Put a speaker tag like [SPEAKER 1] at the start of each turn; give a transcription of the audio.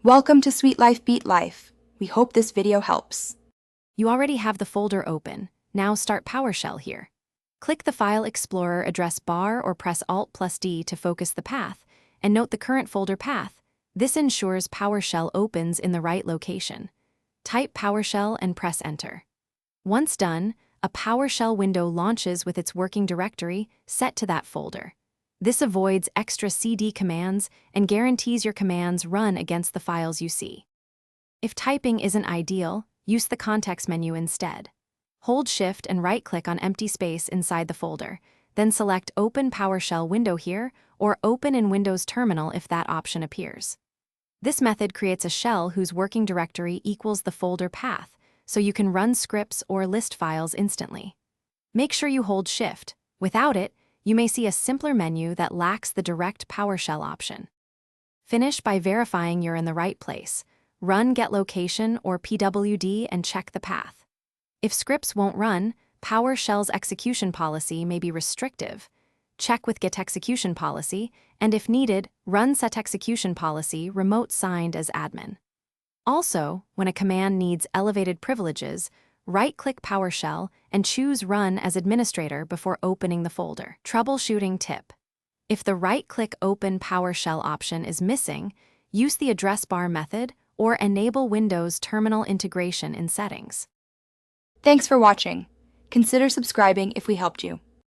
[SPEAKER 1] Welcome to Sweet Life Beat Life. We hope this video helps.
[SPEAKER 2] You already have the folder open. Now start Powershell here. Click the File Explorer address bar or press Alt+D to focus the path, and note the current folder path. This ensures Powershell opens in the right location. Type Powershell and press Enter. Once done, a Powershell window launches with its working directory set to that folder. This avoids extra cd commands and guarantees your commands run against the files you see. If typing isn't ideal, use the context menu instead. Hold Shift and right-click on empty space inside the folder, then select Open Powershell window here or Open in Windows Terminal if that option appears. This method creates a shell whose working directory equals the folder path, so you can run scripts or list files instantly. Make sure you hold Shift. Without it, you may see a simpler menu that lacks the direct PowerShell option. Finish by verifying you're in the right place. Run get location or pwd and check the path. If scripts won't run, PowerShell's execution policy may be restrictive. Check with get execution policy, and if needed, run set execution policy remote signed as admin. Also, when a command needs elevated privileges, right-click PowerShell and choose Run as administrator before opening the folder. Troubleshooting tip. If the right-click Open PowerShell option is missing, use the address bar method or enable Windows terminal integration in settings.
[SPEAKER 1] Thanks for watching. Consider subscribing if we helped you.